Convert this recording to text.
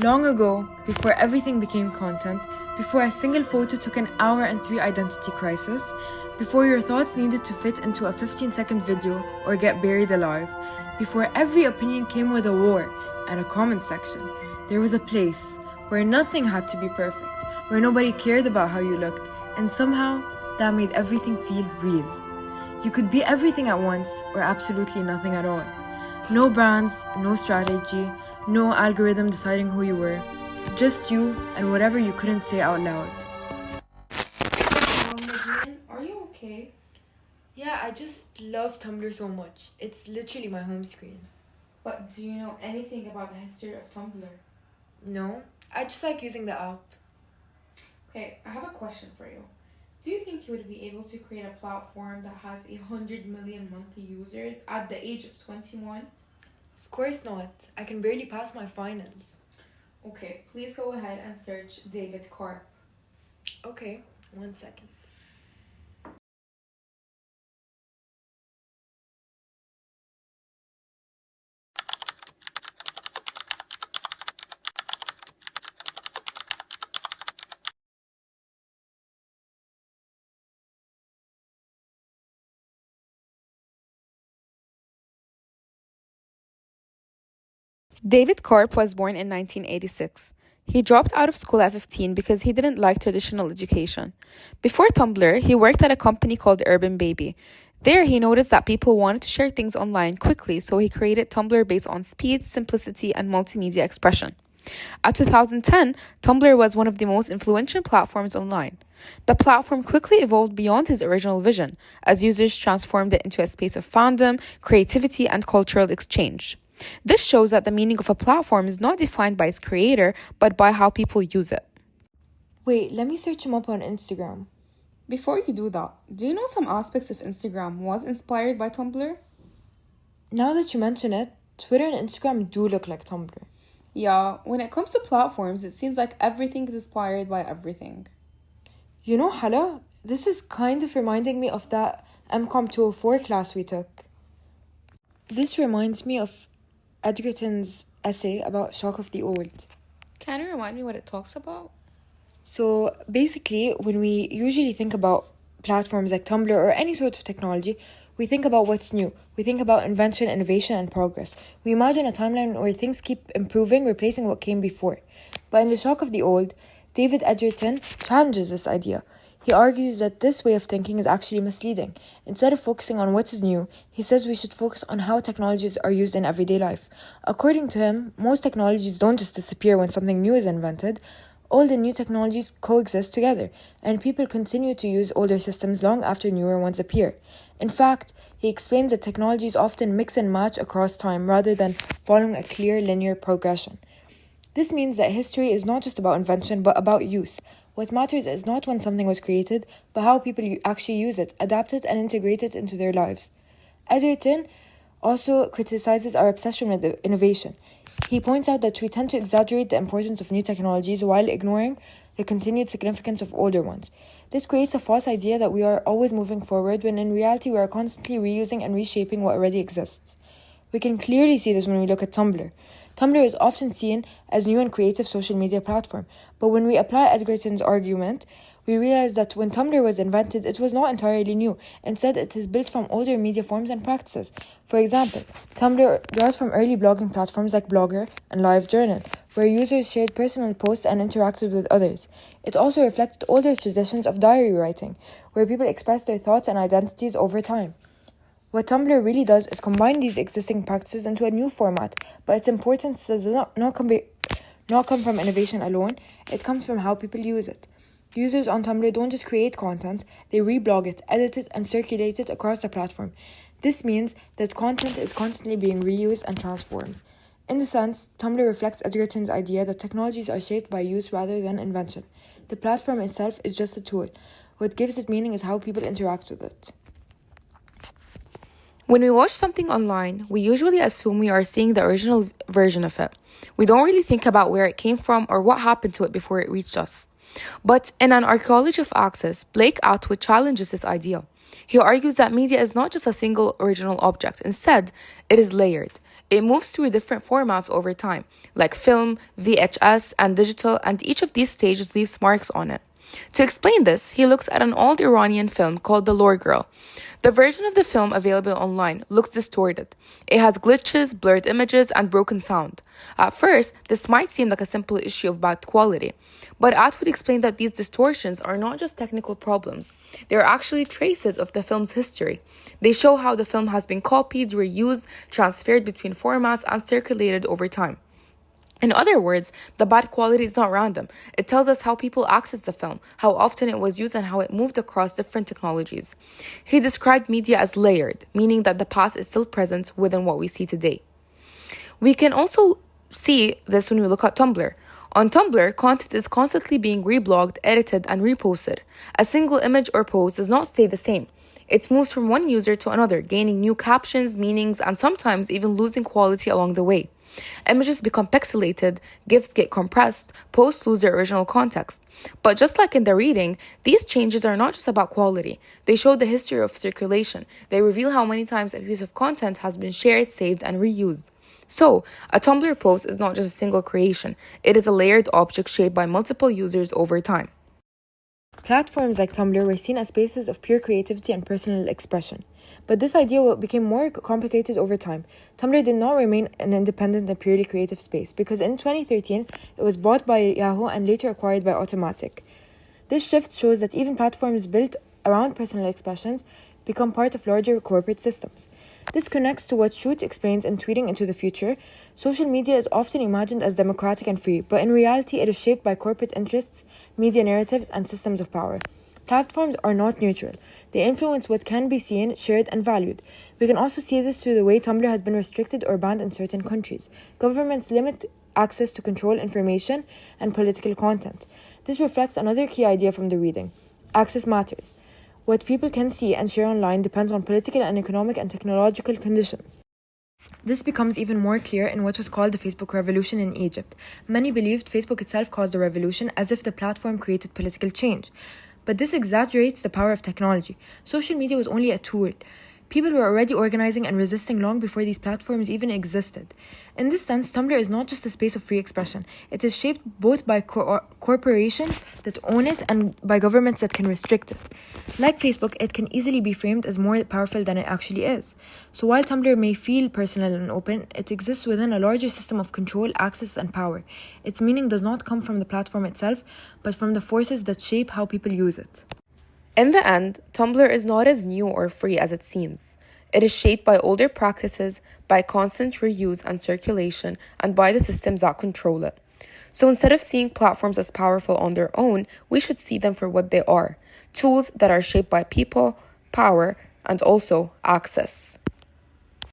Long ago, before everything became content, before a single photo took an hour and 3 identity crisis, before your thoughts needed to fit into a 15-second video or get buried alive, before every opinion came with a war and a comment section, there was a place where nothing had to be perfect, where nobody cared about how you looked, and somehow that made everything feel real. You could be everything at once or absolutely nothing at all. No brands, no strategy, no algorithm deciding who you were. Just you and whatever you couldn't say out loud. Nadine, are you okay? Yeah, I just love Tumblr so much. It's literally my home screen. But do you know anything about the history of Tumblr? No, I just like using the app. Okay, I have a question for you. Do you think you would be able to create a platform that has 100 million monthly users at the age of 21? Of course not. I can barely pass my finals. Okay, please go ahead and search David Karp. Okay, 1 second. David Karp was born in 1986. He dropped out of school at 15 because he didn't like traditional education. Before Tumblr, he worked at a company called Urban Baby. There, he noticed that people wanted to share things online quickly, so he created Tumblr based on speed, simplicity, and multimedia expression. At 2010, Tumblr was one of the most influential platforms online. The platform quickly evolved beyond his original vision, as users transformed it into a space of fandom, creativity, and cultural exchange. This shows that the meaning of a platform is not defined by its creator, but by how people use it. Wait, let me search him up on Instagram. Before you do that, do you know some aspects of Instagram was inspired by Tumblr? Now that you mention it, Twitter and Instagram do look like Tumblr. Yeah, when it comes to platforms, it seems like everything is inspired by everything. You know, Hala, this is kind of reminding me of that MCOM 204 class we took. This reminds me of Edgerton's essay about Shock of the Old. Can you remind me what it talks about? So basically, when we usually think about platforms like Tumblr or any sort of technology, we think about what's new. We think about invention, innovation, and progress. We imagine a timeline where things keep improving, replacing what came before. But in The Shock of the Old, David Edgerton challenges this idea. He argues that this way of thinking is actually misleading. Instead of focusing on what is new, he says we should focus on how technologies are used in everyday life. According to him, most technologies don't just disappear when something new is invented. All the new technologies coexist together, and people continue to use older systems long after newer ones appear. In fact, he explains that technologies often mix and match across time rather than following a clear linear progression. This means that history is not just about invention, but about use. What matters is not when something was created, but how people actually use it, adapt it, and integrate it into their lives. Edgerton also criticizes our obsession with innovation. He points out that we tend to exaggerate the importance of new technologies while ignoring the continued significance of older ones. This creates a false idea that we are always moving forward, when in reality we are constantly reusing and reshaping what already exists. We can clearly see this when we look at Tumblr. Tumblr is often seen as new and creative social media platform, but when we apply Edgerton's argument, we realize that when Tumblr was invented, it was not entirely new. Instead, it is built from older media forms and practices. For example, Tumblr draws from early blogging platforms like Blogger and LiveJournal, where users shared personal posts and interacted with others. It also reflected older traditions of diary writing, where people expressed their thoughts and identities over time. What Tumblr really does is combine these existing practices into a new format, but its importance does not come from innovation alone. It comes from how people use it. Users on Tumblr don't just create content, they reblog it, edit it, and circulate it across the platform. This means that content is constantly being reused and transformed. In the sense, Tumblr reflects Edgerton's idea that technologies are shaped by use rather than invention. The platform itself is just a tool. What gives it meaning is how people interact with it. When we watch something online, we usually assume we are seeing the original version of it. We don't really think about where it came from or what happened to it before it reached us. But in An Archaeology of Access, Blake Atwood challenges this idea. He argues that media is not just a single original object. Instead, it is layered. It moves through different formats over time, like film, VHS, and digital, and each of these stages leaves marks on it. To explain this, he looks at an old Iranian film called The Lore Girl. The version of the film available online looks distorted. It has glitches, blurred images, and broken sound. At first, this might seem like a simple issue of bad quality, but At would explain that these distortions are not just technical problems, they are actually traces of the film's history. They show how the film has been copied, reused, transferred between formats, and circulated over time. In other words, the bad quality is not random. It tells us how people access the film, how often it was used, and how it moved across different technologies. He described media as layered, meaning that the past is still present within what we see today. We can also see this when we look at Tumblr. On Tumblr, content is constantly being reblogged, edited, and reposted. A single image or post does not stay the same. It moves from one user to another, gaining new captions, meanings, and sometimes even losing quality along the way. Images become pixelated, GIFs get compressed, posts lose their original context. But just like in the reading, these changes are not just about quality. They show the history of circulation. They reveal how many times a piece of content has been shared, saved, and reused. So, a Tumblr post is not just a single creation. It is a layered object shaped by multiple users over time. Platforms like Tumblr were seen as spaces of pure creativity and personal expression. But this idea became more complicated over time. Tumblr did not remain an independent and purely creative space because in 2013, it was bought by Yahoo and later acquired by Automatic. This shift shows that even platforms built around personal expressions become part of larger corporate systems. This connects to what Shute explains in Tweeting into the Future. Social media is often imagined as democratic and free, but in reality, it is shaped by corporate interests, media narratives, and systems of power. Platforms are not neutral. They influence what can be seen, shared, and valued. We can also see this through the way Tumblr has been restricted or banned in certain countries. Governments limit access to control information and political content. This reflects another key idea from the reading. Access matters. What people can see and share online depends on political and economic and technological conditions. This becomes even more clear in what was called the Facebook Revolution in Egypt. Many believed Facebook itself caused the revolution, as if the platform created political change. But this exaggerates the power of technology. Social media was only a tool. People were already organizing and resisting long before these platforms even existed. In this sense, Tumblr is not just a space of free expression. It is shaped both by corporations that own it and by governments that can restrict it. Like Facebook, it can easily be framed as more powerful than it actually is. So while Tumblr may feel personal and open, it exists within a larger system of control, access, and power. Its meaning does not come from the platform itself, but from the forces that shape how people use it. In the end, Tumblr is not as new or free as it seems. It is shaped by older practices, by constant reuse and circulation, and by the systems that control it. So instead of seeing platforms as powerful on their own, we should see them for what they are: tools that are shaped by people, power, and also access.